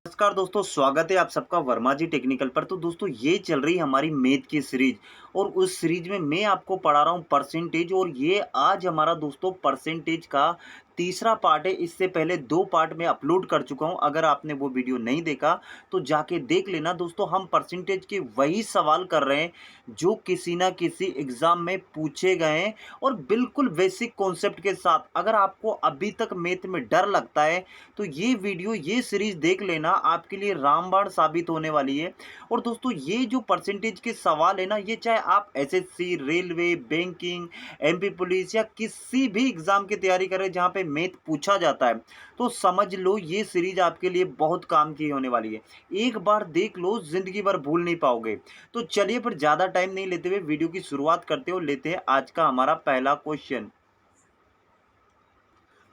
नमस्कार दोस्तों, स्वागत है आप सबका वर्मा जी टेक्निकल पर। तो दोस्तों ये चल रही है हमारी मैथ की सीरीज और उस सीरीज में मैं आपको पढ़ा रहा हूँ परसेंटेज। और ये आज हमारा दोस्तों परसेंटेज का तीसरा पार्ट है। इससे पहले 2 पार्ट मैं अपलोड कर चुका हूँ। अगर आपने वो वीडियो नहीं देखा तो जाके देख लेना। दोस्तों हम परसेंटेज के वही सवाल कर रहे हैं जो किसी ना किसी एग्जाम में पूछे गए हैं और बिल्कुल बेसिक कॉन्सेप्ट के साथ। अगर आपको अभी तक मैथ में डर लगता है तो ये वीडियो, ये सीरीज देख लेना, आपके लिए रामबाण साबित होने वाली है। और दोस्तों ये जो परसेंटेज के सवाल है ना, ये चाहे आप SSC, railway, banking, MP police या किसी भी एग्जाम की तैयारी करें जहां पे मैथ पूछा जाता है, तो समझ लो ये सीरीज आपके लिए बहुत काम की होने वाली है। एक बार देख लो, जिंदगी भर भूल नहीं पाओगे। तो चलिए फिर ज्यादा टाइम नहीं लेते हुए वीडियो की शुरुआत करते हो, लेते हैं आज का हमारा पहला क्वेश्चन।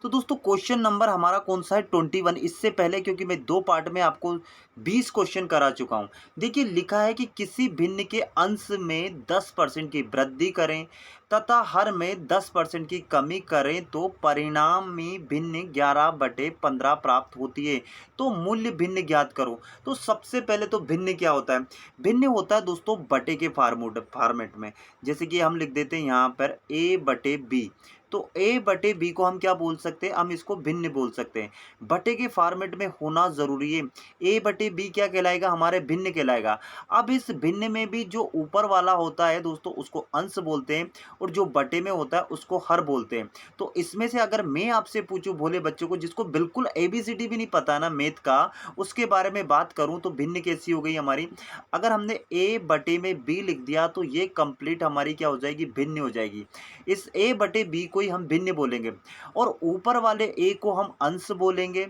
तो दोस्तों क्वेश्चन नंबर हमारा कौन सा है? 21। इससे पहले क्योंकि मैं 2 पार्ट में आपको 20 क्वेश्चन करा चुका हूं। देखिए लिखा है कि किसी भिन्न के अंश में 10% की वृद्धि करें तथा हर में 10% की कमी करें तो परिणामी भिन्न 11/15 प्राप्त होती है। तो मूल्य भिन्न ज्ञात करो। तो सबसे पहले तो भिन्न क्या होता है? भिन्न होता है दोस्तों बटे के फॉर्मेट में। जैसे कि हम लिख देते हैं यहाँ पर a/b। तो ए बटे बी को हम क्या बोल सकते हैं? हम इसको भिन्न बोल सकते हैं। बटे के फॉर्मेट में होना जरूरी है। ए बटे बी क्या कहलाएगा? हमारे भिन्न कहलाएगा। अब इस भिन्न में भी जो ऊपर वाला होता है दोस्तों उसको अंश बोलते हैं और जो बटे में होता है उसको हर बोलते हैं। तो इसमें से अगर मैं आपसे पूछूं भोले बच्चों को जिसको बिल्कुल एबीसीडी भी नहीं पता ना मैथ का, उसके बारे में बात करूं तो भिन्न कैसी हो गई हमारी? अगर हमने ए बटे में बी लिख दिया तो ये कंप्लीट हमारी क्या हो जाएगी? भिन्न हो जाएगी। इस ए बटे बी को ही हम भिन्न बोलेंगे और ऊपर वाले ए को हम अंश बोलेंगे,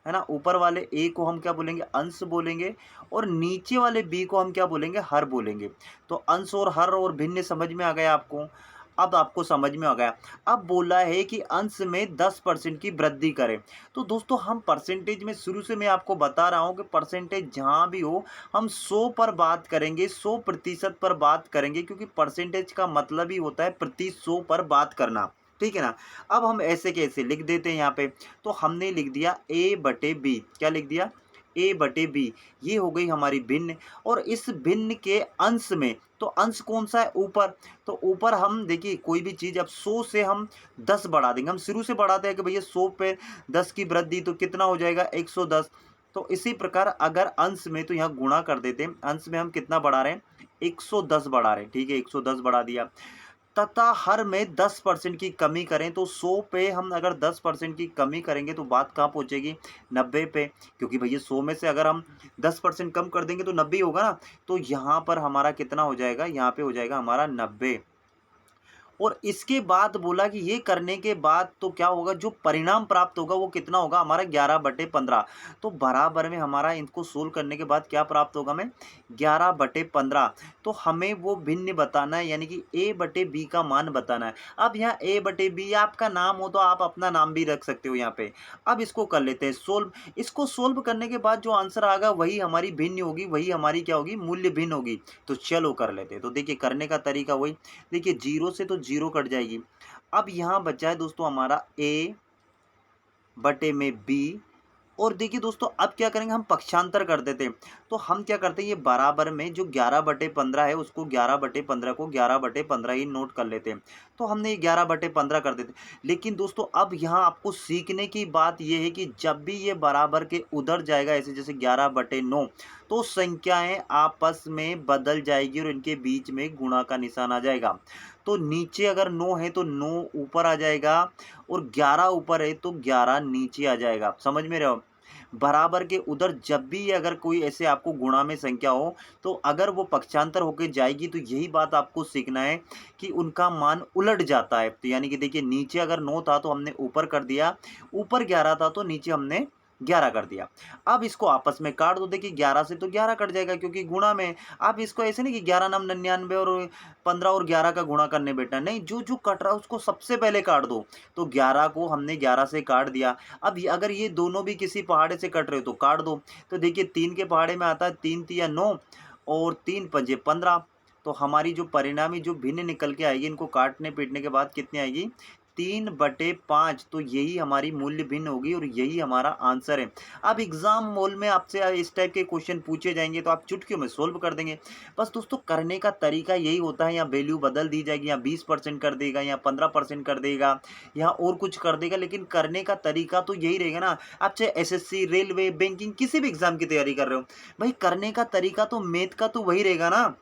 है ना। ऊपर वाले ए को हम क्या बोलेंगे? अंश बोलेंगे। और नीचे वाले बी को हम क्या बोलेंगे? हर बोलेंगे। तो अंश और हर और भिन्न समझ में आ गया आपको? अब आपको समझ में आ गया। अब बोला है कि अंश में 10% की वृद्धि करें। तो दोस्तों हम परसेंटेज में शुरू से मैं आपको बता रहा हूं कि परसेंटेज जहां भी हो हम 100 पर बात करेंगे, 100% पर बात करेंगे, क्योंकि परसेंटेज का मतलब ही होता है प्रति 100 पर बात करना। ठीक है ना। अब हम ऐसे कैसे लिख देते हैं यहाँ पे? तो हमने लिख दिया ए बटे बी। क्या लिख दिया? ए बटे बी। ये हो गई हमारी भिन्न। और इस भिन्न के अंश में, तो अंश कौन सा है? ऊपर। तो ऊपर हम देखिए कोई भी चीज, अब 100 से हम 10 बढ़ा देंगे। हम शुरू से बढ़ाते हैं कि भैया 100 पे 10 की वृद्धि तो कितना हो जाएगा? 110। तो इसी प्रकार अगर अंश में, तो यहाँ गुणा कर देते हैं। अंश में हम कितना बढ़ा रहे हैं? 110 बढ़ा रहे हैं। ठीक है, 110 बढ़ा दिया। तथा हर में 10% की कमी करें तो 100 पे हम अगर 10% की कमी करेंगे तो बात कहाँ पहुंचेगी? 90 पे। क्योंकि भैया 100 में से अगर हम 10% कम कर देंगे तो 90 होगा ना। तो यहाँ पर हमारा कितना हो जाएगा? यहाँ पे हो जाएगा हमारा 90। और इसके बाद बोला कि ये करने के बाद तो क्या होगा? जो परिणाम प्राप्त होगा वो कितना होगा? हमारा 11/15। तो बराबर में हमारा इनको सोल्व करने के बाद क्या प्राप्त होगा? हमें 11/15। तो हमें वो भिन्न बताना है, यानी कि ए बटे बी का मान बताना है। अब यहाँ ए बटे बी आपका नाम हो तो आप अपना नाम भी रख सकते हो यहाँ पे। अब इसको कर लेते हैं सोल्व। इसको सोल्व करने के बाद जो आंसर आएगा वही हमारी भिन्न होगी, वही हमारी क्या होगी? मूल्य भिन्न होगी। तो चलो कर लेते हैं। तो देखिए करने का तरीका वही। देखिए जीरो से तो जीरो कट जाएगी। अब यहाँ बचा है दोस्तों हमारा ए बटे में बी। और देखिए दोस्तों अब क्या करेंगे? हम पक्षांतर कर देते हैं। तो हम क्या करते हैं? ये बराबर में जो 11/15 है उसको 11/15 को 11/15 ही नोट कर लेते हैं। तो हमने ये 11/15 कर देते हैं। लेकिन दोस्तों अब यहाँ आपको सीखने की बात यह है कि जब भी ये बराबर के उधर जाएगा, ऐसे जैसे 11/9, तो संख्याएं आपस में बदल जाएगी और इनके बीच में गुणा का निशान आ जाएगा। तो नीचे अगर 9 है तो 9 ऊपर आ जाएगा और 11 ऊपर है तो 11 नीचे आ जाएगा। समझ में रहे हो? बराबर के उधर जब भी अगर कोई ऐसे आपको गुणा में संख्या हो तो अगर वो पक्षांतर होके जाएगी तो यही बात आपको सीखना है कि उनका मान उलट जाता है। तो यानी कि देखिए नीचे अगर 9 था तो हमने ऊपर कर दिया, ऊपर 11 था तो नीचे हमने 11 कर दिया। अब इसको आपस में काट दो। देखिए 11 से तो 11 कट जाएगा क्योंकि गुणा में। आप इसको ऐसे नहीं कि 11 नाम 99 और 15 और 11 का गुणा करने बेटा, नहीं, जो जो कट रहा है उसको सबसे पहले काट दो। तो 11 को हमने 11 से काट दिया। अब अगर ये दोनों भी किसी पहाड़े से कट रहे हो तो काट दो। तो देखिए 3 के पहाड़े में आता है 3 तिया 9 और 3 पंजे 15। तो हमारी जो परिणामी जो भिन्न निकल के आएगी, इनको काटने पीटने के बाद कितनी आएगी? 3/5, तो यही हमारी मूल्य भिन्न होगी और यही हमारा आंसर है। अब एग्जाम हॉल में आपसे इस टाइप के क्वेश्चन पूछे जाएंगे तो आप चुटकियों में सोल्व कर देंगे। बस दोस्तों करने का तरीका यही होता है, या वैल्यू बदल दी जाएगी, या 20% कर देगा, या 15% कर देगा, या और कुछ कर देगा, लेकिन करने का तरीका तो यही रहेगा ना। आप चाहे एसएससी, रेलवे, बैंकिंग, किसी भी एग्जाम की तैयारी कर रहे हो, भाई करने का तरीका तो मैथ का तो वही रहेगा ना।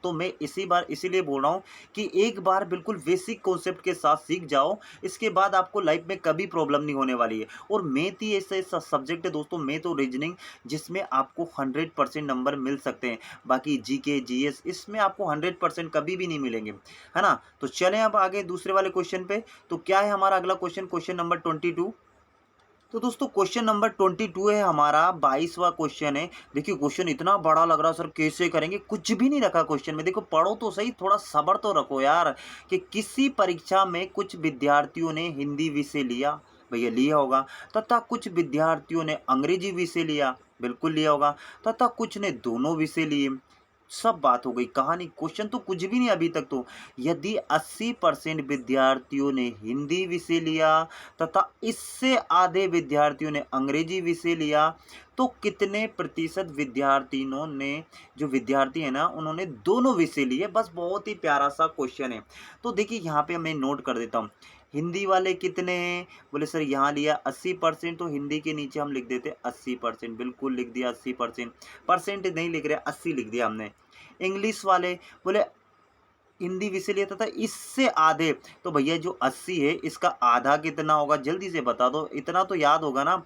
तो मैं इसीलिए बोल रहा हूँ कि एक बार बिल्कुल बेसिक कॉन्सेप्ट के साथ सीख जाओ, इसके बाद आपको लाइफ में कभी प्रॉब्लम नहीं होने वाली है। और मैथ ही ऐसा सब्जेक्ट है दोस्तों, मैथ और रीजनिंग, जिसमें आपको 100% नंबर मिल सकते हैं। बाकी जीके, जीएस, इसमें आपको 100% कभी भी नहीं मिलेंगे, है ना। तो चलें अब आगे दूसरे वाले क्वेश्चन पे। तो क्या है हमारा अगला क्वेश्चन, क्वेश्चन नंबर 22। तो दोस्तों क्वेश्चन नंबर 22 है हमारा, 22वां क्वेश्चन है। देखिए क्वेश्चन इतना बड़ा लग रहा है सर, कैसे करेंगे, कुछ भी नहीं रखा क्वेश्चन में। देखो पढ़ो तो सही, थोड़ा सब्र तो रखो यार। कि किसी परीक्षा में कुछ विद्यार्थियों ने हिंदी विषय लिया, भैया लिया होगा, तथा कुछ विद्यार्थियों ने अंग्रेजी विषय लिया, बिल्कुल लिया होगा, तथा कुछ ने दोनों विषय लिए। सब बात हो गई, कहानी, क्वेश्चन तो कुछ भी नहीं अभी तक तो। यदि 80% विद्यार्थियों ने हिंदी विषय लिया तथा इससे आधे विद्यार्थियों ने अंग्रेजी विषय लिया, तो कितने प्रतिशत विद्यार्थियों ने, जो विद्यार्थी है ना, उन्होंने दोनों विषय लिए। बस बहुत ही प्यारा सा क्वेश्चन है। तो देखिए यहाँ पे मैं नोट कर देता हूँ, हिंदी वाले कितने हैं, बोले सर यहाँ लिया 80%, तो हिंदी के नीचे हम लिख देते 80%, बिल्कुल लिख दिया 80%। परसेंट नहीं लिख रहे, 80 लिख दिया हमने। इंग्लिश वाले बोले हिंदी विषय लिया था इससे आधे, तो भैया जो 80 है इसका आधा कितना होगा, जल्दी से बता दो, इतना तो याद होगा ना।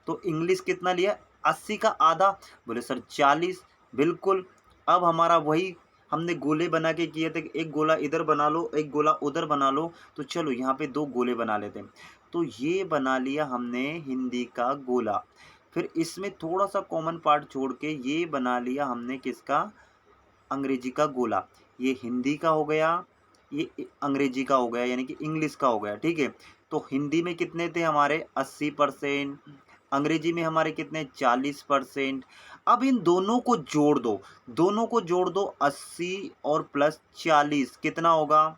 तो इंग्लिश कितना लिया, 80 का आधा, बोले सर 40, बिल्कुल। अब हमारा वही हमने गोले बना के किए थे, एक गोला इधर बना लो, एक गोला उधर बना लो, तो चलो यहाँ पे 2 गोले बना लेते हैं। तो ये बना लिया हमने हिंदी का गोला, फिर इसमें थोड़ा सा कॉमन पार्ट छोड़ के ये बना लिया हमने किसका, अंग्रेजी का गोला। ये हिंदी का हो गया, ये अंग्रेजी का हो गया, यानी कि इंग्लिश का हो गया, ठीक है। तो हिंदी में कितने थे हमारे 80%, अंग्रेजी में हमारे कितने 40%। अब इन दोनों को जोड़ दो, दोनों को जोड़ दो, 80 और प्लस 40 कितना होगा,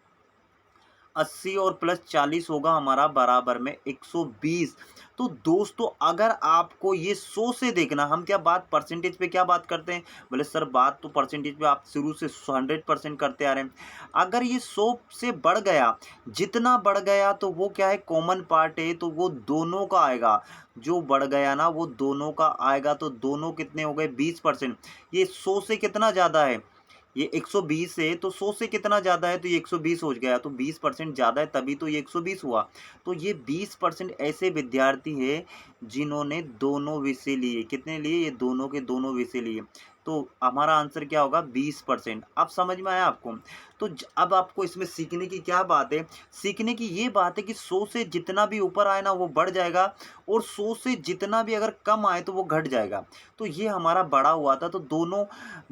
80 और प्लस 40 होगा हमारा बराबर में 120। तो दोस्तों अगर आपको ये 100 से देखना, हम क्या बात परसेंटेज पे क्या बात करते हैं, बोले सर बात तो परसेंटेज पे आप शुरू से 100% करते आ रहे हैं। अगर ये 100 से बढ़ गया, जितना बढ़ गया तो वो क्या है, कॉमन पार्ट है, तो वो दोनों का आएगा। जो बढ़ गया ना वो दोनों का आएगा, तो दोनों कितने हो गए 20%। ये 100 से कितना ज़्यादा है, ये 120 है, तो 100 से कितना ज़्यादा है, तो ये 120 हो गया, तो 20% ज़्यादा है, तभी तो ये 120 हुआ। तो ये 20% ऐसे विद्यार्थी है जिन्होंने दोनों विषय लिए, कितने लिए, ये दोनों के दोनों विषय लिए। तो हमारा आंसर क्या होगा, 20%। अब समझ में आया आपको। तो अब आपको इसमें सीखने की क्या बात है, सीखने की ये बात है कि 100 से जितना भी ऊपर आए ना वो बढ़ जाएगा, और 100 से जितना भी अगर कम आए तो वो घट जाएगा। तो ये हमारा बड़ा हुआ था। तो दोनों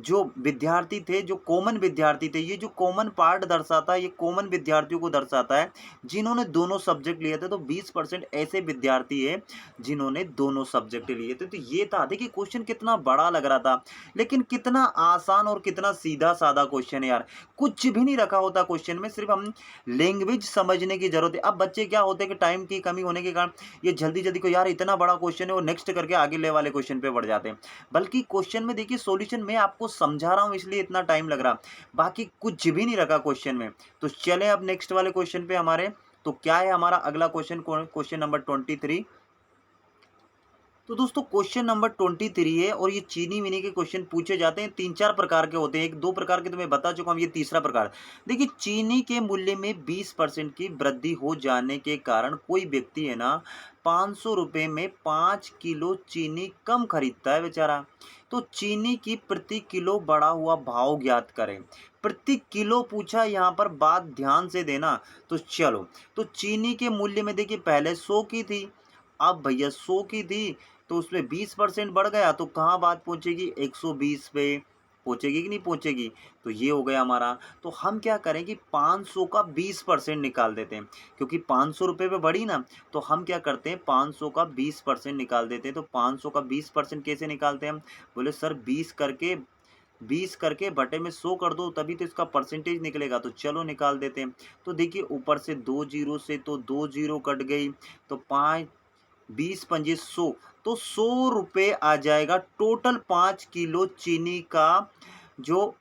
जो विद्यार्थी थे, जो कॉमन विद्यार्थी थे, ये जो कॉमन पार्ट दर्शाता है, ये कॉमन विद्यार्थियों को दर्शाता है जिन्होंने दोनों सब्जेक्ट लिए थे। तो 20% ऐसे विद्यार्थी है जिन्होंने दोनों सब्जेक्ट लिए थे। तो ये था, देखिए क्वेश्चन कितना बड़ा लग रहा था, लेकिन कितना आसान और कितना सीधा साधा क्वेश्चन है यार। कुछ भी नहीं रखा होता क्वेश्चन में, सिर्फ हम लैंग्वेज समझने की जरूरत है। अब बच्चे क्या होते हैं कि टाइम की कमी होने के कारण ये जल्दी जल्दी को, यार इतना बड़ा क्वेश्चन है, वो नेक्स्ट करके आगे ले वाले क्वेश्चन पे बढ़ जाते हैं। बल्कि क्वेश्चन में देखिए सॉल्यूशन मैं आपको समझा रहा हूं, इसलिए इतना टाइम लग रहा, बाकी कुछ भी नहीं रखा क्वेश्चन में। तो चले अब नेक्स्ट वाले क्वेश्चन पे हमारे। तो क्या है हमारा अगला क्वेश्चन, क्वेश्चन नंबर 23। तो दोस्तों क्वेश्चन नंबर 23 है, और ये चीनी वीनी के क्वेश्चन पूछे जाते हैं। 3-4 प्रकार के होते हैं, एक दो प्रकार के तो मैं बता चुका हूँ, ये तीसरा प्रकार। देखिए चीनी के मूल्य में 20% की वृद्धि हो जाने के कारण कोई व्यक्ति है ना 500 रुपये में 5 किलो चीनी कम खरीदता है बेचारा। तो चीनी की प्रति किलो बढ़ा हुआ भाव ज्ञात करें। प्रति किलो पूछा, यहाँ पर बात ध्यान से देना। तो चलो, तो चीनी के मूल्य में देखिए पहले 100 की थी, अब भैया 100 की थी, तो उसमें 20% बढ़ गया, तो कहाँ बात पहुंचेगी, 120 पे पहुंचेगी कि नहीं पहुंचेगी। तो ये हो गया हमारा। तो हम क्या करें कि 500 का 20% निकाल देते हैं, क्योंकि 500 रुपये पे बढ़ी ना। तो हम क्या करते हैं, 500 का 20% निकाल देते हैं। तो 500 का 20% कैसे निकालते हैं हम, बोले सर 20 करके 20 करके बटे में 100 कर दो, तभी तो इसका परसेंटेज निकलेगा। तो चलो निकाल देते हैं। तो देखिए ऊपर से 2 जीरो से तो 2 जीरो कट गई, तो 5 20 पंजे 100, तो 100 रुपये आ जाएगा टोटल 5 किलो चीनी का। जो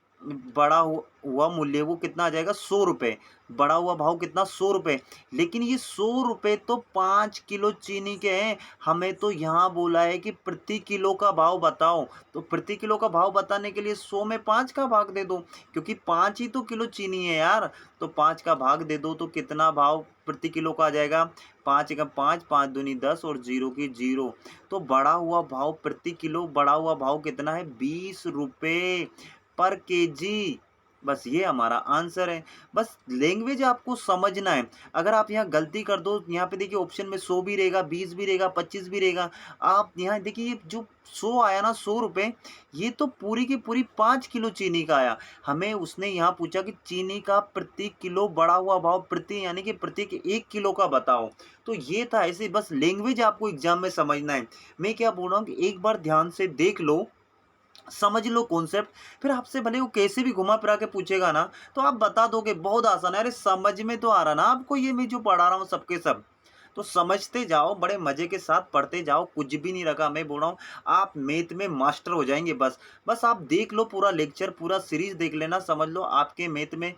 बड़ा हुआ मूल्य वो कितना आ जाएगा, 100 रुपये। बढ़ा हुआ भाव कितना, 100 रुपये। लेकिन ये 100 रुपये तो 5 किलो चीनी के हैं। हमें तो यहाँ बोला है कि प्रति किलो का भाव बताओ। तो प्रति किलो का भाव बताने के लिए 100 में 5 का भाग दे दो, क्योंकि 5 ही तो किलो चीनी है यार। तो 5 का भाग दे दो तो कितना भाव प्रति किलो का आ जाएगा, 5 एकम 5, 5 दूनी 10 और 0 की 0। तो बढ़ा हुआ भाव प्रति किलो, बढ़ा हुआ भाव कितना है, 20 रुपये पर केजी। बस ये हमारा आंसर है। बस लैंग्वेज आपको समझना है। अगर आप यहाँ गलती कर दो, यहाँ पे देखिए ऑप्शन में 100 भी रहेगा, 20 भी रहेगा, 25 भी रहेगा। आप यहाँ देखिए ये जो 100 आया ना, 100 रुपये, ये तो पूरी की पूरी 5 किलो चीनी का आया। हमें उसने यहाँ पूछा कि चीनी का प्रति किलो बढ़ा हुआ भाव प्रति, यानी कि प्रत्येक 1 किलो का बताओ। तो ये था ऐसे। बस लैंग्वेज आपको एग्जाम में समझना है। मैं क्या बोल रहा हूँ कि एक बार ध्यान से देख लो, समझ लो कॉन्सेप्ट, फिर आपसे भले वो कैसे भी घुमा फिरा के पूछेगा ना, तो आप बता दोगे बहुत आसान है। अरे समझ में तो आ रहा ना आपको, ये मैं जो पढ़ा रहा हूँ सबके सब। तो समझते जाओ, बड़े मजे के साथ पढ़ते जाओ, कुछ भी नहीं रखा। मैं बोल रहा हूँ आप मैथ में मास्टर हो जाएंगे। बस बस आप देख लो पूरा लेक्चर, पूरा सीरीज देख लेना, समझ लो आपके मैथ में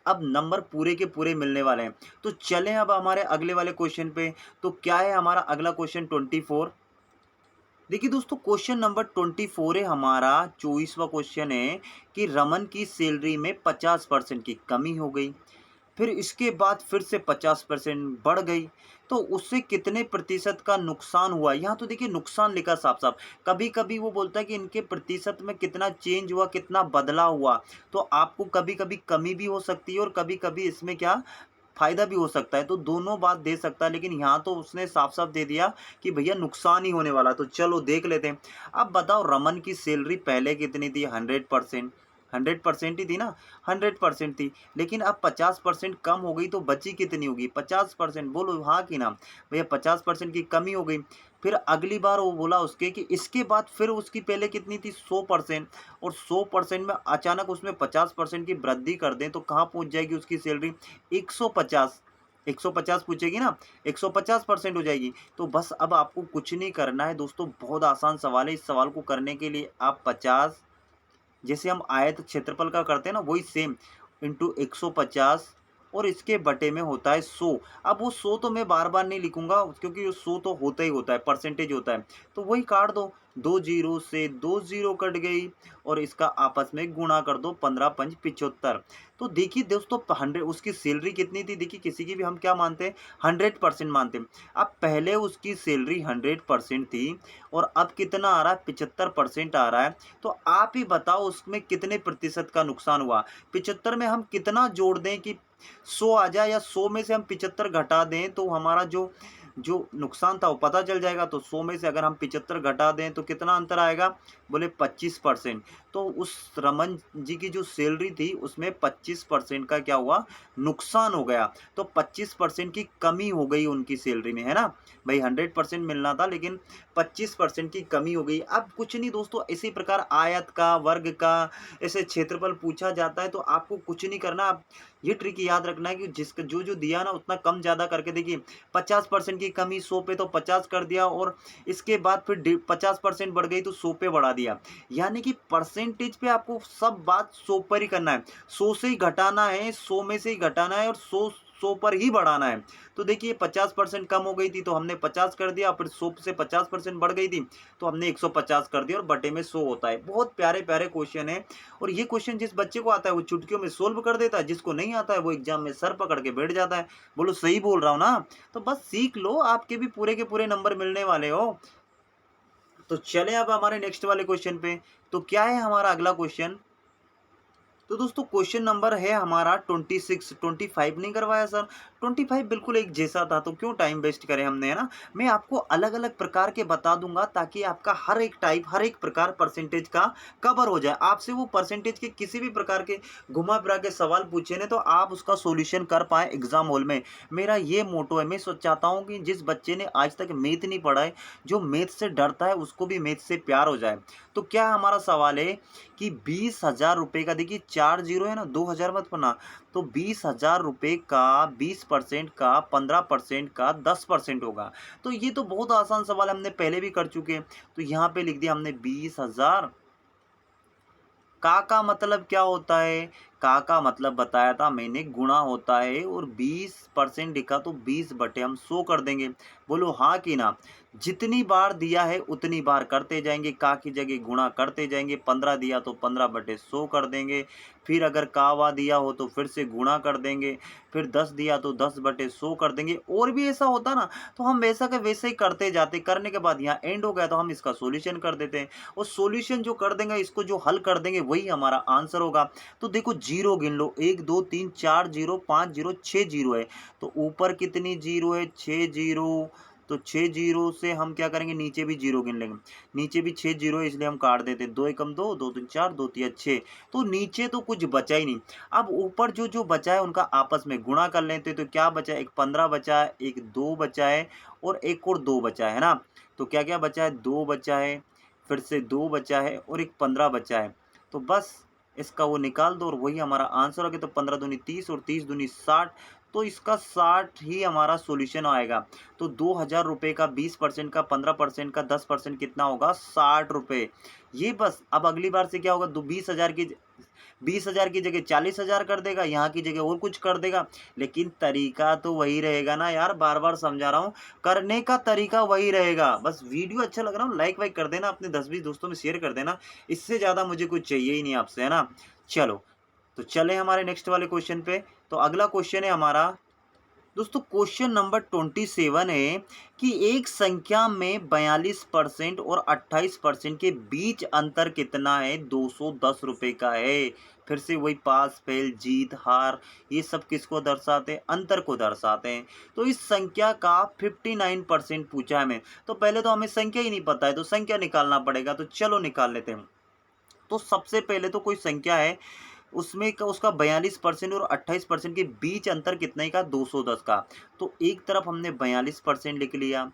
अब नंबर पूरे के पूरे मिलने वाले हैं। तो चलें अब हमारे अगले वाले क्वेश्चन पे। तो क्या है हमारा अगला क्वेश्चन, 24। देखिए दोस्तों क्वेश्चन नंबर 24 है हमारा, 24वां क्वेश्चन है कि रमन की सैलरी में 50% की कमी हो गई, फिर इसके बाद फिर से 50% बढ़ गई, तो उससे कितने प्रतिशत का नुकसान हुआ। यहाँ तो देखिए नुकसान लिखा साफ साफ। कभी कभी वो बोलता है कि इनके प्रतिशत में कितना चेंज हुआ, कितना बदला हुआ। तो आपको कभी कभी कमी भी हो सकती है और कभी कभी इसमें क्या फायदा भी हो सकता है। तो दोनों बात दे सकता है, लेकिन यहाँ तो उसने साफ साफ दे दिया कि भैया नुकसान ही होने वाला। तो चलो देख लेते हैं। अब बताओ रमन की सैलरी पहले कितनी थी, 100%। 100% ही थी ना, 100% थी। लेकिन अब 50% कम हो गई, तो बची कितनी होगी, 50%। बोलो हाँ कि ना भैया, 50% की कमी हो गई। फिर अगली बार वो बोला उसके कि इसके बाद फिर उसकी पहले कितनी थी, 100%। और 100% में अचानक उसमें 50% की वृद्धि कर दें, तो कहाँ पहुँच जाएगी उसकी सैलरी, 150। 150 पूछेगी ना, 150% हो जाएगी। तो बस अब आपको कुछ नहीं करना है दोस्तों, बहुत आसान सवाल है। इस सवाल को करने के लिए आप 50, जैसे हम आयत क्षेत्रफल का करते हैं ना, वही सेम, इंटू 150 और इसके बटे में होता है 100। अब वो 100 तो मैं बार बार नहीं लिखूंगा, क्योंकि वो 100 तो होता ही होता है, परसेंटेज होता है। तो वही काट दो, 2 जीरो से 2 जीरो कट गई, और इसका आपस में गुणा कर दो, 15 पंच 75। तो देखिए दोस्तों 100, उसकी सैलरी कितनी थी, देखिए किसी की भी हम क्या मानते हैं, 100% मानते हैं। अब पहले उसकी सैलरी 100% थी, और अब कितना आ रहा है, 75% आ रहा है। तो आप ही बताओ उसमें कितने प्रतिशत का नुकसान हुआ। 75 में हम कितना जोड़ दें कि 100 आ जाए, या 100 में से हम 75 घटा दें, तो हमारा जो जो नुकसान था वो पता चल जाएगा। तो 100 में से अगर हम 75 घटा दें तो कितना अंतर आएगा, बोले 25%। तो उस रमन जी की जो सैलरी थी उसमें 25% का क्या हुआ, नुकसान हो गया। तो 25% की कमी हो गई उनकी सैलरी में, है ना भाई। 100% मिलना था, लेकिन 25% की कमी हो गई। अब कुछ नहीं दोस्तों, इसी प्रकार आयत का, वर्ग का, ऐसे क्षेत्रफल पूछा जाता है, तो आपको कुछ नहीं करना। आप ये ट्रिक याद रखना है कि जिसका जो जो दिया ना उतना कम ज़्यादा करके, देखिए 50% की कमी 100 पे, तो 50 कर दिया, और इसके बाद फिर 50% बढ़ गई तो 100 पे बढ़ा दिया। यानी कि परसेंटेज पे आपको सब बात 100 पर ही करना है। 100 से ही घटाना है, 100 में से ही घटाना है, और 100 पर ही बढ़ाना है। तो देखिए 50% कम हो गई थी तो हमने 50 कर दिया, फिर 100 से 50% बढ़ गई थी तो हमने 150 कर दिया, और बटे में 100 होता है। बहुत प्यारे प्यारे क्वेश्चन है। और ये क्वेश्चन जिस बच्चे को आता है वो चुटकियों में सोल्व कर देता है, जिसको नहीं आता है वो एग्जाम में सर पकड़ के बैठ जाता है। बोलो सही बोल रहा हूँ ना। तो बस सीख लो, आपके भी पूरे के पूरे नंबर मिलने वाले हो। तो चले अब हमारे नेक्स्ट वाले क्वेश्चन पे। तो क्या है हमारा अगला क्वेश्चन, तो दोस्तों क्वेश्चन नंबर है हमारा 26, 25 नहीं करवाया सर? 25 बिल्कुल एक जैसा था, तो क्यों टाइम वेस्ट करें हमने, है ना? मैं आपको अलग-अलग प्रकार के बता दूँगा ताकि आपका हर एक टाइप, हर एक प्रकार परसेंटेज का कवर हो जाए। आपसे वो परसेंटेज के किसी भी प्रकार के घुमा-फिरा के सवाल पूछे ना, तो आप उसका सॉल्यूशन कर पाएँ एग्ज़ाम हॉल में। मेरा ये मोटो है, मैं चाहता हूँ कि जिस बच्चे ने आज तक मैथ नहीं पढ़ा है, जो मैथ से डरता है उसको भी मैथ से प्यार हो जाए। तो क्या हमारा सवाल है कि 20,000 रुपये का, देखिए 4 ज़ीरो है ना, 2,000 मत पढ़ना, तो 20,000 रुपये का 20% का 15% का 10% होगा। तो ये तो बहुत आसान सवाल हमने पहले भी कर चुके हैं। तो यहाँ पे लिख दिया हमने 20,000। का मतलब क्या होता है? का मतलब बताया था मैंने, गुणा होता है, और 20% लिखा तो 20 बटे हम 100 कर देंगे। बोलो हाँ कि ना? जितनी बार दिया है उतनी बार करते जाएंगे, का की जगह गुणा करते जाएंगे। 15 दिया तो 15 बटे 100 कर देंगे। फिर अगर कावा दिया हो तो फिर से गुणा कर देंगे। फिर 10 दिया तो 10 बटे 100 कर देंगे। और भी ऐसा होता ना, तो हम वैसा का वैसे ही करते जाते, करने के बाद यहाँ एंड हो गया तो हम इसका सॉल्यूशन कर देते हैं। और सॉल्यूशन जो कर देंगे, इसको जो हल कर देंगे, वही हमारा आंसर होगा। तो देखो जीरो गिन लो, 1 2 3 4 जीरो, 5 जीरो, 6 जीरो है। तो ऊपर कितनी जीरो है? 6 जीरो। तो 6 जीरो से हम क्या करेंगे, नीचे भी जीरो गिन लेंगे। नीचे भी 6 जीरो है, इसलिए हम काट देते हैं। 2 एकम 2, 2 3 4, 2 3 6। तो नीचे तो कुछ बचा ही नहीं। अब ऊपर जो जो बचा है उनका आपस में गुणा कर लेते हैं। तो क्या बचा है? एक 15 बचा है, एक 2 बचा है, और एक और 2 बचा है ना? तो क्या क्या बचा है? 2 बचा है, फिर से 2 बचा है, और एक 15 बचा है। तो बस इसका वो निकाल दो और वही हमारा आंसर हो गया। तो 15 दूनी 30 और 30 दूनी 60। तो इसका 60 ही हमारा सॉल्यूशन आएगा। तो 2,000 रुपये का 20% का 15% का 10% कितना होगा? 60 रुपये। ये बस। अब अगली बार से क्या होगा? 20,000 की जगह 40,000 कर देगा, यहाँ की जगह और कुछ कर देगा। लेकिन तरीका तो वही रहेगा ना यार, बार बार समझा रहा हूँ, करने का तरीका वही रहेगा। बस वीडियो अच्छा लग रहा हो लाइक वाइक कर देना, अपने 10-20 दोस्तों में शेयर कर देना। इससे ज़्यादा मुझे कुछ चाहिए ही नहीं आपसे, है ना? चलो, तो चले हमारे नेक्स्ट वाले क्वेश्चन पे। तो अगला क्वेश्चन है हमारा दोस्तों, क्वेश्चन नंबर 27 है कि एक संख्या में 42% और 28% के बीच अंतर कितना है? 210 रुपये का है। फिर से वही पास फेल, जीत हार, ये सब किसको दर्शाते हैं? अंतर को दर्शाते हैं। तो इस संख्या का 59% पूछा है हमें। तो पहले तो हमें संख्या ही नहीं पता है, तो संख्या निकालना पड़ेगा। तो चलो निकाल लेते हैं। तो सबसे पहले तो कोई संख्या है, उसमें का उसका 42% और 28% के बीच अंतर कितने का? 210 का। तो एक तरफ हमने 42% लिख लिया,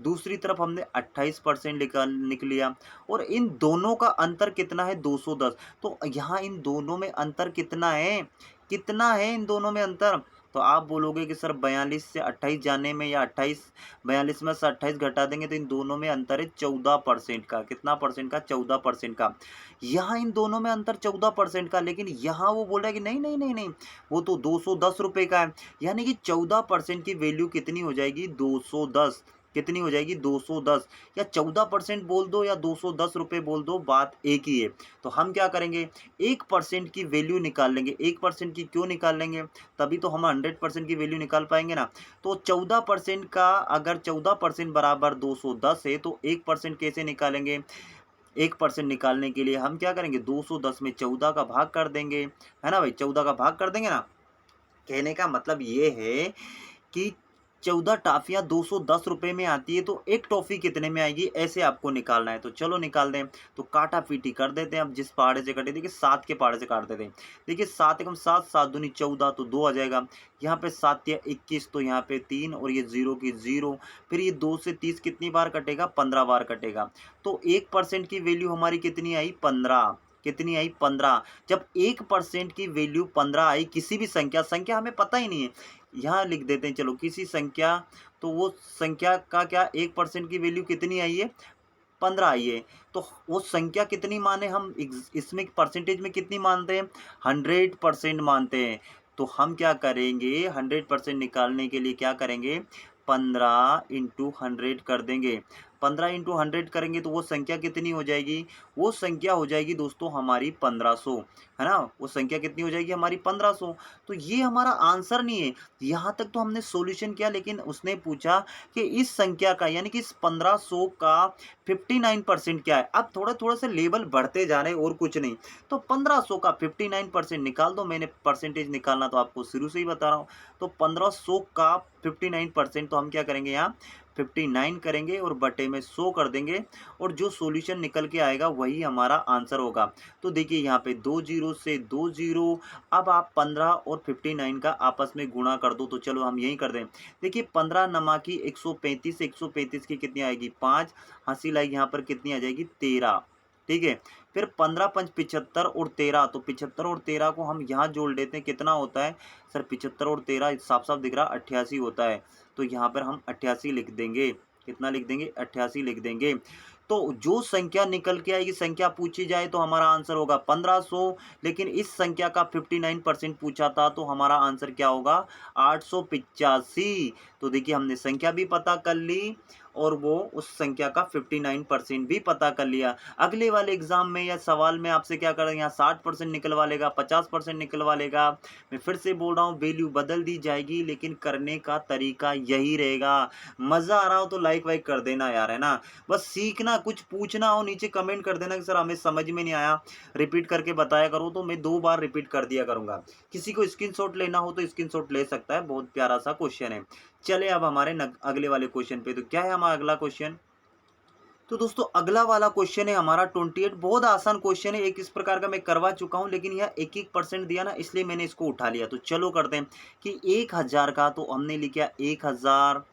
दूसरी तरफ हमने 28% लिख लिया, और इन दोनों का अंतर कितना है? 210। तो यहाँ इन दोनों में अंतर कितना है? कितना है इन दोनों में अंतर? तो आप बोलोगे कि सर 42 से 28 जाने में, या 28, 42 में से 28 घटा देंगे तो इन दोनों में अंतर है 14% का। कितना परसेंट का? 14% का। यहाँ इन दोनों में अंतर 14% का, लेकिन यहाँ वो बोल रहा है कि नहीं नहीं नहीं नहीं, वो तो 210 रुपये का है। यानी कि 14% की वैल्यू कितनी हो जाएगी? 210। कितनी हो जाएगी? 210। या 14% बोल दो या 210 रुपये बोल दो, बात एक ही है। तो हम क्या करेंगे? 1% की वैल्यू निकाल लेंगे। 1% की क्यों निकाल लेंगे? तभी तो हम 100% की वैल्यू निकाल पाएंगे ना। तो 14% का, अगर 14% बराबर 210 है, तो 1% कैसे निकालेंगे? 1% निकालने के लिए हम क्या करेंगे? 210 में 14 का भाग कर देंगे, है ना भाई? 14 का भाग कर देंगे ना। कहने का मतलब ये है कि 14 टॉफियाँ 210 रुपये में आती है, तो एक टॉफ़ी कितने में आएगी, ऐसे आपको निकालना है। तो चलो निकाल दें। तो काटा-पीटी कर देते हैं। अब जिस पहाड़े से कटे, देखिए 7 के पहाड़े से काट देते हैं। देखिए 7 एकम 7, 7 दूनी 14, तो 2 आ जाएगा। यहाँ पे 7 या 21, तो यहाँ पे 3, और ये 0 की 0। फिर ये 2 से 30 कितनी बार कटेगा? 15 बार कटेगा। तो 1% की वैल्यू हमारी कितनी आई? 15। कितनी आई? 15। जब 1% की वैल्यू 15 आई, किसी भी संख्या हमें पता ही नहीं है, यहाँ लिख देते हैं चलो किसी संख्या, तो वो संख्या का क्या 1% की वैल्यू कितनी आई है? 15 आई है। तो वो संख्या कितनी माने हम? इसमें परसेंटेज में कितनी मानते हैं? 100% मानते हैं। तो हम क्या करेंगे? 100% निकालने के लिए क्या करेंगे? 15 × 100 कर देंगे। 15 इंटू 100 करेंगे तो वो संख्या कितनी हो जाएगी? वो संख्या हो जाएगी दोस्तों हमारी 1500, है ना? वो संख्या कितनी हो जाएगी हमारी 1500। तो ये हमारा आंसर नहीं है। यहाँ तक तो हमने सॉल्यूशन किया, लेकिन उसने पूछा कि इस संख्या का यानी कि इस 1500 का 59% क्या है? अब थोड़ा-थोड़ा सा लेवल बढ़ते जा रहे हैं और कुछ नहीं। तो 1500 का 59% निकाल दो। मैंने परसेंटेज निकालना तो आपको शुरू से ही बता रहा हूँ। तो 1500 का 59% तो हम क्या करेंगे यहाँ 59 करेंगे और बटे में 100 कर देंगे और जो सॉल्यूशन निकल के आएगा वही हमारा आंसर होगा। तो देखिए यहाँ पे 2 जीरो से 2 जीरो। अब आप 15 और 59 का आपस में गुणा कर दो। तो चलो हम यही कर दें। देखिए 15 नमा की 135, 135 की कितनी आएगी 5, हासिल आएगी यहाँ पर कितनी आ जाएगी 13। ठीक है, फिर 15 पंच 75 और 13, तो 75 और 13 को हम यहाँ जोड़ लेते हैं, कितना होता है सर? 75 और 13 साफ साफ दिख रहा 88 होता है। तो यहाँ पर हम 88 लिख देंगे। कितना लिख देंगे? 88 लिख देंगे। तो जो संख्या निकल के आएगी, संख्या पूछी जाए तो हमारा आंसर होगा 1500, लेकिन इस संख्या का 59% पूछा था तो हमारा आंसर क्या होगा? 885। तो देखिए हमने संख्या भी पता कर ली और वो उस संख्या का 59% भी पता कर लिया। अगले वाले एग्जाम में या सवाल में आपसे क्या करेंगे, यहाँ 60% निकलवा लेगा, 50% निकलवा लेगा। मैं फिर से बोल रहा हूँ, वैल्यू बदल दी जाएगी लेकिन करने का तरीका यही रहेगा। मजा आ रहा हो तो लाइक वाइक कर देना यार, है ना? बस सीखना, कुछ पूछना हो नीचे कमेंट कर देना कि सर हमें समझ में नहीं आया, रिपीट करके बताया करो, तो मैं 2 बार रिपीट कर दिया करूंगा। किसी को स्क्रीनशॉट लेना हो तो स्क्रीनशॉट ले सकता है। बहुत प्यारा सा क्वेश्चन है। चले अब हमारे अगले वाले क्वेश्चन पे। तो क्या है हमारा अगला क्वेश्चन? तो दोस्तों अगला वाला क्वेश्चन है हमारा 28। बहुत आसान क्वेश्चन है, एक इस प्रकार का मैं करवा चुका हूं, लेकिन यह 1-1% दिया ना, इसलिए मैंने इसको उठा लिया। तो चलो करते हैं कि 1000 का तो हमने लिखा 1000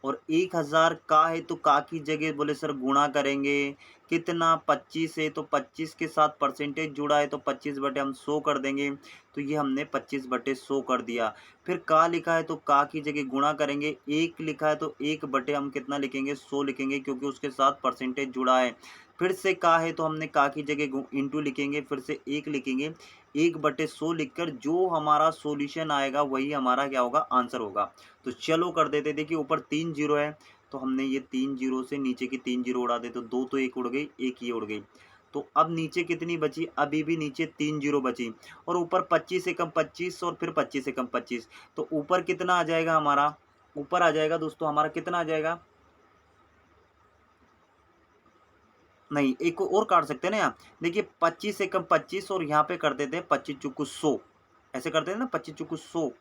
और 1000 का है तो का की जगह बोले सर गुणा करेंगे। कितना? 25 है तो 25 के साथ परसेंटेज जुड़ा है तो 25 बटे हम 100 कर देंगे। तो ये हमने 25 बटे 100 कर दिया। फिर का लिखा है तो का की जगह गुणा करेंगे। 1 लिखा है तो 1 बटे हम कितना लिखेंगे? 100 लिखेंगे, क्योंकि उसके साथ परसेंटेज जुड़ा है। फिर से का है तो हमने का की जगह इंटू लिखेंगे, फिर से 1 लिखेंगे। 1 बटे 100 लिखकर जो हमारा सॉल्यूशन आएगा वही हमारा क्या होगा? आंसर होगा। तो चलो कर देते। देखिए ऊपर 3 जीरो है तो हमने ये 3 जीरो से नीचे की 3 जीरो उड़ा देते, तो 2 तो 1 उड़ गई, 1 ये उड़ गई। तो अब नीचे कितनी बची? अभी भी नीचे 3 जीरो बची और ऊपर 25 से कम 25 और फिर 25 से कम 25। तो ऊपर कितना आ जाएगा हमारा? ऊपर आ जाएगा दोस्तों हमारा कितना आ जाएगा? नहीं, एक और काट सकते हैं ना यहाँ। देखिए 25 से कम 25 और यहाँ पे कर देते हैं 25 चुकू 100। ऐसे करते हैं ना, 25 चुकू 100।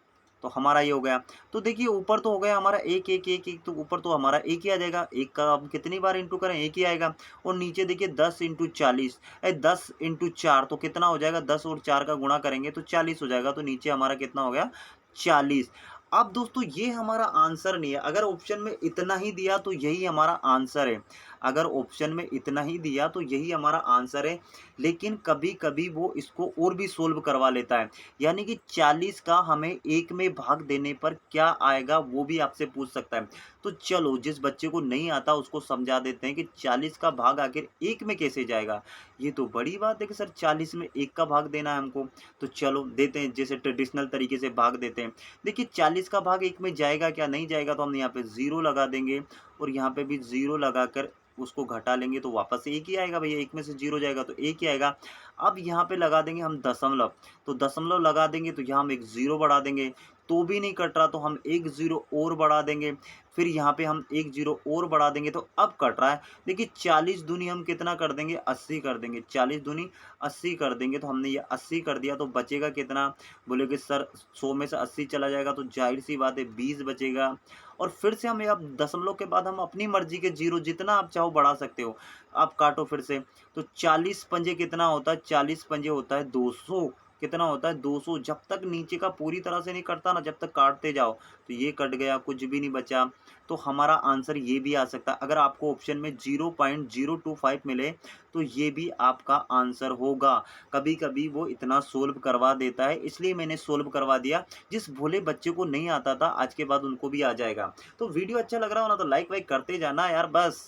तो हमारा ये हो गया। तो देखिए ऊपर तो हो गया हमारा 1 1 1 1, तो ऊपर तो हमारा 1 ही आ जाएगा। 1 का हम कितनी बार इंटू करें? 1 ही आएगा। और नीचे देखिए 10 इंटू 40, 10 इंटू 4 तो कितना हो जाएगा? 10 और 4 का गुणा करेंगे तो 40 हो जाएगा। तो नीचे हमारा कितना हो गया? 40। अब दोस्तों ये हमारा आंसर नहीं है। अगर ऑप्शन में इतना ही दिया तो यही हमारा आंसर है। अगर ऑप्शन में इतना ही दिया तो यही हमारा आंसर है, लेकिन कभी कभी वो इसको और भी सोल्व करवा लेता है। यानी कि 40 का हमें 1 में भाग देने पर क्या आएगा वो भी आपसे पूछ सकता है। तो चलो जिस बच्चे को नहीं आता उसको समझा देते हैं कि 40 का भाग आखिर 1 में कैसे जाएगा। ये तो बड़ी बात है कि सर 40 में 1 का भाग देना है हमको। तो चलो देते हैं, जैसे ट्रेडिशनल तरीके से भाग देते हैं। देखिए 40 का भाग 1 में जाएगा क्या? नहीं जाएगा। तो हम यहाँ पे 0 लगा देंगे और यहाँ पे भी 0 लगाकर उसको घटा लेंगे तो वापस 1 ही आएगा भैया। 1 में से 0 जाएगा तो 1 ही आएगा। अब यहाँ पे लगा देंगे हम दशमलव, तो दशमलव लगा देंगे तो यहाँ हम एक 0 बढ़ा देंगे, तो भी नहीं कट रहा तो हम एक 0 और बढ़ा देंगे। फिर यहाँ पे हम एक 0 और बढ़ा देंगे तो अब कट रहा है। देखिए 40 दूनी हम कितना कर देंगे? 80 कर देंगे। 40 दूनी 80 कर देंगे तो हमने ये 80 कर दिया। तो बचेगा कितना? बोले कि सर 100 में से 80 चला जाएगा तो जाहिर सी बात है 20 बचेगा। और फिर से हमें अब दशमलव के बाद हम अपनी मर्जी के 0 जितना आप चाहो बढ़ा सकते हो। आप काटो फिर से। तो 40 पंजे कितना होता है? 40 पंजे होता है 200। कितना होता है? 200। जब तक नीचे का पूरी तरह से नहीं कटता ना, जब तक काटते जाओ। तो ये कट गया, कुछ भी नहीं बचा। तो हमारा आंसर ये भी आ सकता है। अगर आपको ऑप्शन में 0.025 मिले तो ये भी आपका आंसर होगा। कभी कभी वो इतना सोल्व करवा देता है, इसलिए मैंने सोल्व करवा दिया। जिस भोले बच्चे को नहीं आता था आज के बाद उनको भी आ जाएगा। तो वीडियो अच्छा लग रहा हो ना तो लाइक वाइक करते जाना यार बस।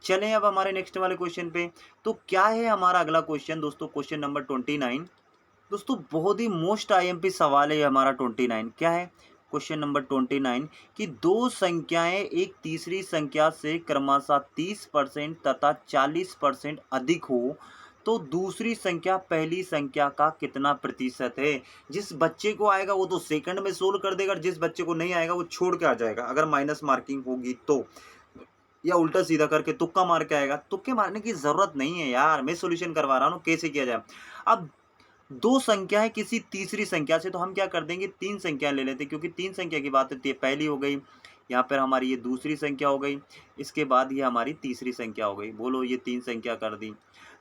चलें अब हमारे नेक्स्ट वाले क्वेश्चन पे। तो क्या है हमारा अगला क्वेश्चन दोस्तों? Question number 29। दोस्तों बहुत ही मोस्ट आईएमपी सवाल है हमारा 29। क्या है? क्वेश्चन नंबर 29 कि दो संख्याएं एक तीसरी संख्या से क्रमशः 30% तथा 40% अधिक हो तो दूसरी संख्या पहली संख्या का कितना प्रतिशत है। जिस बच्चे को आएगा वो तो सेकंड में सोल्व कर देगा, जिस बच्चे को नहीं आएगा वो छोड़ के आ जाएगा अगर माइनस मार्किंग होगी तो, या उल्टा सीधा करके तुक्का मार के आएगा। तुक्के मारने की जरूरत नहीं है यार, मैं सॉल्यूशन करवा रहा हूँ कैसे किया जाए। अब दो संख्या है किसी तीसरी संख्या से, तो हम क्या कर देंगे, तीन संख्या ले लेते, क्योंकि तीन संख्या की बात होती है। पहली हो गई, यहाँ पर हमारी ये दूसरी संख्या हो गई, इसके बाद ये हमारी तीसरी संख्या हो गई। बोलो, ये तीन संख्या कर दी।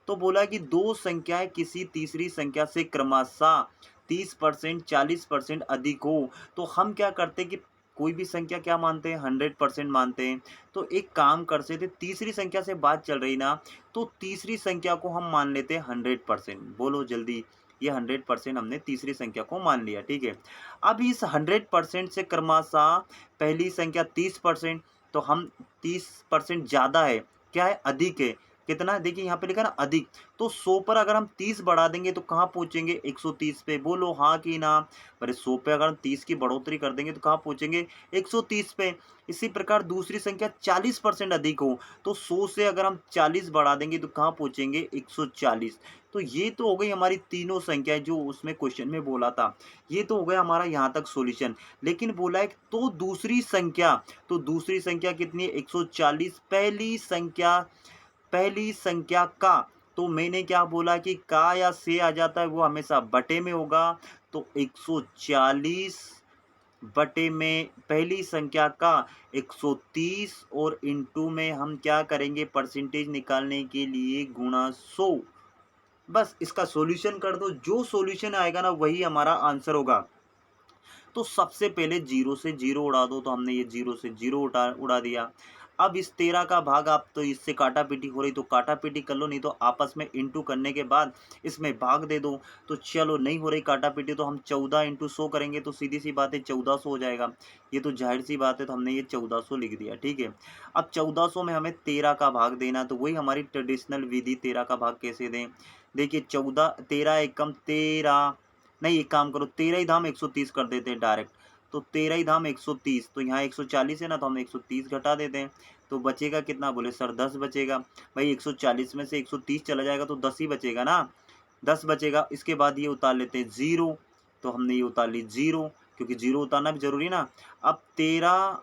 तो बोला कि दो संख्याएं किसी तीसरी संख्या से क्रमशः 30% 40% अधिक हो, तो हम क्या करते हैं कि कोई भी संख्या क्या मानते हैं, 100% मानते हैं। तो एक काम कर सकते, तीसरी संख्या से बात चल रही ना, तो तीसरी संख्या को हम मान लेते हैं 100%। बोलो जल्दी, ये 100% हमने तीसरी संख्या को मान लिया, ठीक है। अब इस 100% से क्रमशः पहली संख्या 30%, तो हम 30% ज़्यादा है, क्या है, अधिक है। कितना है, देखिए यहाँ पे लिखा ना अधिक, तो 100 पर अगर हम 30 बढ़ा देंगे तो कहाँ पहुंचेंगे, 130 पे। बोलो हाँ कि ना। अरे 100 पे अगर हम 30 की बढ़ोतरी कर देंगे तो कहाँ पहुंचेंगे, 130 पे। इसी प्रकार दूसरी संख्या 40% अधिक हो, तो 100 से अगर हम 40 बढ़ा देंगे तो कहाँ पहुंचेंगे, 140। तो ये तो हो गई हमारी तीनों संख्याएं जो उसमें क्वेश्चन में बोला था। ये तो हो गया हमारा यहाँ तक सॉल्यूशन। लेकिन बोला है तो दूसरी संख्या, तो दूसरी संख्या कितनी है, 140। पहली संख्या का, तो मैंने क्या बोला कि का या से आ जाता है वो हमेशा बटे में होगा। तो 140 बटे में पहली संख्या का 130, और इनटू में हम क्या करेंगे, परसेंटेज निकालने के लिए गुणा 100। बस इसका सॉल्यूशन कर दो, जो सॉल्यूशन आएगा ना वही हमारा आंसर होगा। तो सबसे पहले 0 से 0 उड़ा दो, तो हमने ये 0 से 0 उड़ा दिया। अब इस 13 का भाग, आप तो इससे काटा पीटी हो रही तो काटा पीटी कर लो, नहीं तो आपस में इंटू करने के बाद इसमें भाग दे दो। तो चलो, नहीं हो रही काटा पीटी तो हम 14 इंटू 100 करेंगे, तो सीधी सी बात है 1400 हो जाएगा। ये तो जाहिर सी बात है, तो हमने ये 1400 लिख दिया, ठीक है। अब 1400 में हमें 13 का भाग देना, तो वही हमारी ट्रेडिशनल विधि, 13 का भाग कैसे दें। देखिए 13 एकम 13, नहीं एक काम करो, 13 ही धाम 130 कर देते हैं डायरेक्ट। तो 13 ही धाम 130, तो यहाँ 140 है ना, तो हम 130 घटा देते हैं। तो बचेगा कितना, बोले सर 10 बचेगा। भाई 140 में से 130 चला जाएगा तो 10 ही बचेगा ना, 10 बचेगा। इसके बाद ये उतार लेते हैं 0, तो हमने ये उतार ली 0, क्योंकि 0 उतारना भी जरूरी ना। अब 13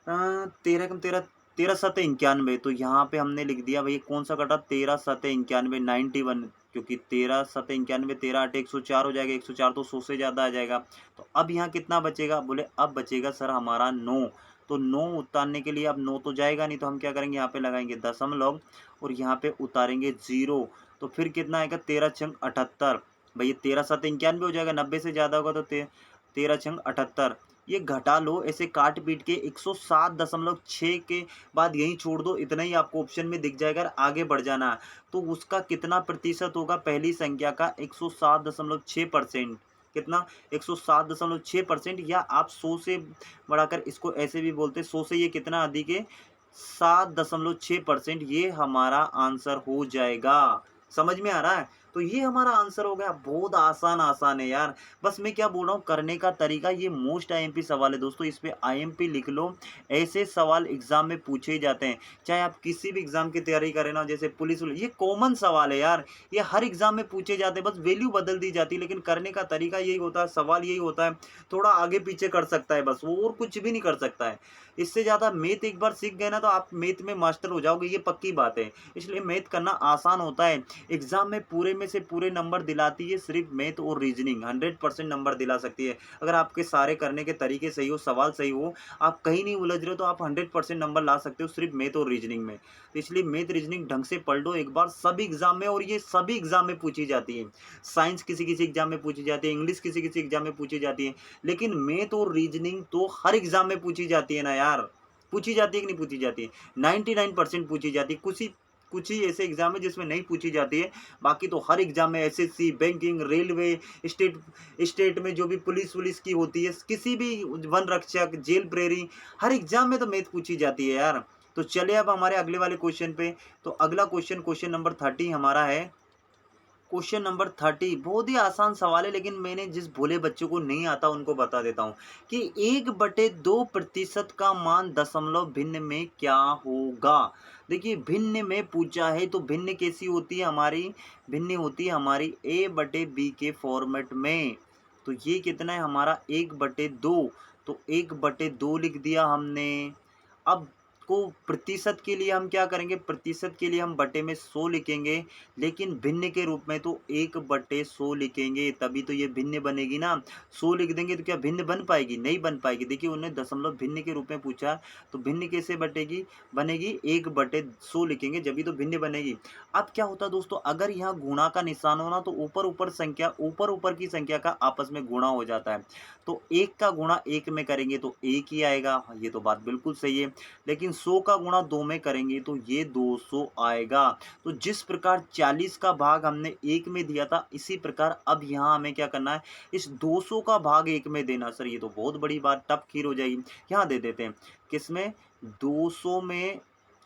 कम 13, 13 सत 91, तो यहाँ पे हमने लिख दिया भाई कौन सा कटा, 13 सत 91, 91, क्योंकि 13 सत 91, 13 8 104 हो जाएगा, 104 तो 100 से ज़्यादा आ जाएगा। तो अब यहाँ कितना बचेगा, बोले अब बचेगा सर हमारा 9। तो 9 उतारने के लिए, अब 9 तो जाएगा नहीं, तो हम क्या करेंगे, यहाँ पे लगाएंगे दशमलव और यहाँ पे उतारेंगे 0। तो फिर कितना आएगा, 13 छंग 78। भाई ये 13 सत 91 हो जाएगा, 90 से ज़्यादा होगा तो 13 छंग 78। ये घटा लो ऐसे काट पीट के, 107.6 के बाद यहीं छोड़ दो, इतना ही आपको ऑप्शन में दिख जाएगा। आगे बढ़ जाना तो उसका कितना प्रतिशत होगा, पहली संख्या का 107.6%। कितना, 107.6%, या आप 100 से बढ़ाकर इसको ऐसे भी बोलते हैं, 100 से ये कितना अधिक है, 7.6%। ये हमारा आंसर हो जाएगा। समझ में आ रहा है, तो ये हमारा आंसर हो गया। बहुत आसान है यार। बस मैं क्या बोल रहा हूँ, करने का तरीका, ये मोस्ट आईएमपी सवाल है दोस्तों, इस पे आईएमपी लिख लो। ऐसे सवाल एग्जाम में पूछे ही जाते हैं, चाहे आप किसी भी एग्जाम की तैयारी करें ना, जैसे पुलिस, ये कॉमन सवाल है यार, ये हर एग्जाम में पूछे जाते हैं, बस वैल्यू बदल दी जाती है, लेकिन करने का तरीका यही होता है, सवाल यही होता है, थोड़ा आगे पीछे कर सकता है बस, वो और कुछ भी नहीं कर सकता है। इससे ज़्यादा मैथ एक बार सीख गए ना तो आप मैथ में मास्टर हो जाओगे, ये पक्की बात है। इसलिए मैथ करना आसान होता है। एग्जाम में पूरे में से पूरे नंबर दिलाती है सिर्फ मैथ और रीजनिंग, 100% नंबर दिला सकती है। अगर आपके सारे करने के तरीके सही हो, सवाल सही हो, आप कहीं नहीं उलझ रहे हो, तो आप 100% नंबर ला सकते हो सिर्फ मैथ और रीजनिंग में। तो इसलिए मैथ रीजनिंग ढंग से पढ़ लो एक बार, सभी एग्जाम में, और ये सभी एग्जाम में पूछी जाती है। साइंस किसी किसी एग्जाम में पूछी जाती है, इंग्लिश किसी किसी एग्जाम में पूछी जाती है, लेकिन मैथ और रीजनिंग तो हर एग्जाम में पूछी जाती है ना यार। पूछी जाती है कि नहीं पूछी जाती है, 99% पूछी जाती है। कुछ ही ऐसे एग्जाम है जिसमें नहीं पूछी जाती है, बाकी तो हर एग्जाम में, एसएससी, बैंकिंग, रेलवे, स्टेट में जो भी पुलिस की होती है, किसी भी वन रक्षक, जेल प्रेरी, हर एग्जाम में तो मैथ पूछी जाती है यार। तो चलिए अब हमारे अगले वाले क्वेश्चन पे। तो अगला क्वेश्चन नंबर 30 हमारा है क्वेश्चन नंबर 30 बहुत ही आसान सवाल है, लेकिन मैंने जिस भोले बच्चों को नहीं आता उनको बता देता हूँ कि 1/2% का मान दशमलव भिन्न में क्या होगा। देखिए भिन्न में पूछा है तो भिन्न कैसी होती है हमारी, भिन्न होती है हमारी a/b के फॉर्मेट में। तो ये कितना है हमारा 1/2, तो 1/2 लिख दिया हमने। अब को प्रतिशत के लिए हम क्या करेंगे, प्रतिशत के लिए हम बटे में 100 लिखेंगे, लेकिन भिन्न के रूप में तो 1/100 लिखेंगे, तभी तो ये भिन्न बनेगी ना। 100 लिख देंगे तो क्या भिन्न बन पाएगी, नहीं बन पाएगी। देखिए उन्होंने दशमलव भिन्न के रूप में पूछा, तो भिन्न कैसे बटेगी, बनेगी 1/100 लिखेंगे जब भी तो भिन्न बनेगी। अब क्या होता है दोस्तों, अगर यहाँ गुणा का निशान हो ना तो ऊपर ऊपर संख्या, ऊपर ऊपर की संख्या का आपस में गुणा हो जाता है। तो 1 का गुणा 1 में करेंगे तो 1 ही आएगा, ये तो बात बिल्कुल सही है। लेकिन 100 का गुणा 2 में करेंगे तो ये 200 आएगा। तो जिस प्रकार 40 का भाग हमने 1 में दिया था, इसी प्रकार अब यहाँ हमें क्या करना है, इस 200 का भाग 1 में देना। सर ये तो बहुत बड़ी बात, टफ खीर हो जाएगी। यहाँ दे देते हैं, किसमें, 200 में,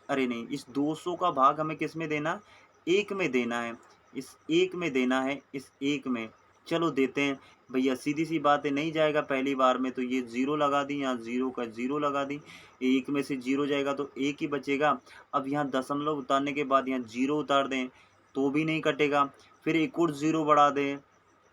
अरे नहीं, इस 200 का भाग हमें किस में देना, 1 में देना है, इस 1 में देना है, इस 1 में। चलो देते हैं भैया, सीधी सी बात है, नहीं जाएगा पहली बार में, तो ये 0 लगा दी, यहाँ 0 का 0 लगा दी, 1 में से 0 जाएगा तो 1 ही बचेगा। अब यहाँ दशमलव उतारने के बाद यहाँ 0 उतार दें तो भी नहीं कटेगा, फिर एक और 0 बढ़ा दें,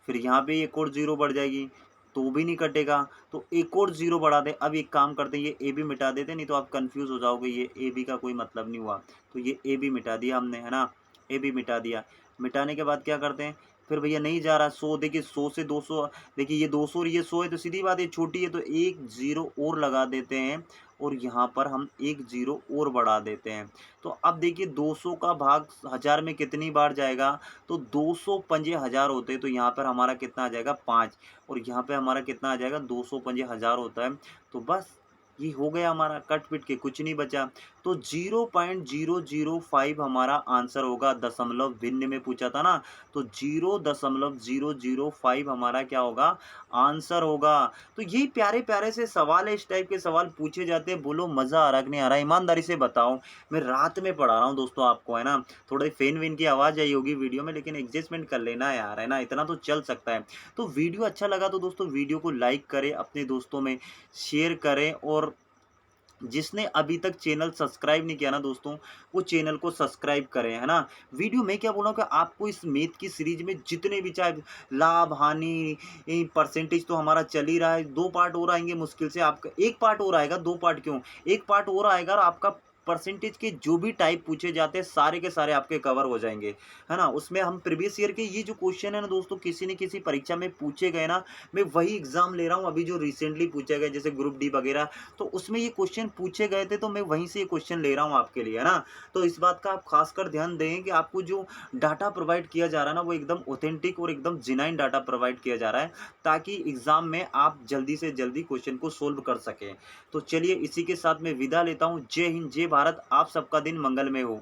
फिर यहाँ पे एक और 0 बढ़ जाएगी तो भी नहीं कटेगा, तो एक और 0 बढ़ा दें। अब एक काम करते हैं, ये ए भी मिटा देते, नहीं तो आप कंफ्यूज हो जाओगे, ये ए बी का कोई मतलब नहीं हुआ। तो ये ए भी मिटा दिया हमने, है ना, ए भी मिटा दिया। मिटाने के बाद क्या करते हैं, फिर भैया नहीं जा रहा 100, देखिए 100 से 200, देखिए ये 200 और ये 100 है, तो सीधी बात है छोटी है, तो एक 0 और लगा देते हैं और यहाँ पर हम एक 0 और बढ़ा देते हैं। तो अब देखिए 200 का भाग 1000 में कितनी बार जाएगा, तो 200 पंजे 1000 होते हैं, तो यहाँ पर हमारा कितना आ जाएगा 5, और यहाँ पे हमारा कितना आ जाएगा 200 पंजे 1000 होता है। तो बस ये हो गया हमारा, कट पिट के कुछ नहीं बचा। तो 0.005 हमारा आंसर होगा, दशमलव भिन्न में पूछा था ना, तो 0.005 हमारा क्या होगा, आंसर होगा। तो यही प्यारे प्यारे से सवाल है, इस टाइप के सवाल पूछे जाते हैं। बोलो मज़ा आ रहा कि नहीं आ रहा, ईमानदारी से बताओ। मैं रात में पढ़ा रहा हूँ दोस्तों आपको, है ना, थोड़ी फैन वेन की आवाज़ आई होगी वीडियो में, लेकिन एडजस्टमेंट कर लेना यार, है ना, इतना तो चल सकता है। तो वीडियो अच्छा लगा तो दोस्तों वीडियो को लाइक करें, अपने दोस्तों में शेयर करें, और जिसने अभी तक चैनल सब्सक्राइब नहीं किया ना दोस्तों, वो चैनल को सब्सक्राइब करें, है ना। वीडियो में क्या बोल रहा हूँ कि आपको इस मैथ की सीरीज में जितने भी, चाहे लाभ हानि परसेंटेज तो हमारा चल ही रहा है, 2 पार्ट और आएंगे मुश्किल से, आपका 1 पार्ट और आएगा, 2 पार्ट क्यों, 1 पार्ट और आएगा, और आपका परसेंटेज के जो भी टाइप पूछे जाते हैं सारे के सारे आपके कवर हो जाएंगे, है ना। उसमें हम प्रीवियस ईयर के ये जो क्वेश्चन है ना दोस्तों, किसी न किसी परीक्षा में पूछे गए ना, मैं वही एग्जाम ले रहा हूँ अभी जो रिसेंटली पूछे गए, जैसे ग्रुप डी वगैरह, तो उसमें ये क्वेश्चन पूछे गए थे, तो मैं वहीं से ये क्वेश्चन ले रहा हूँ आपके लिए, है ना। तो इस बात का आप खासकर ध्यान दें कि आपको जो डाटा प्रोवाइड किया जा रहा है ना, वो एकदम ऑथेंटिक और एकदम जेन्युइन डाटा प्रोवाइड किया जा रहा है, ताकि एग्जाम में आप जल्दी से जल्दी क्वेश्चन को सोल्व कर सकें। तो चलिए इसी के साथ मैं विदा लेता हूँ। जय हिंद, जय भारत, आप सबका दिन मंगलमय हो।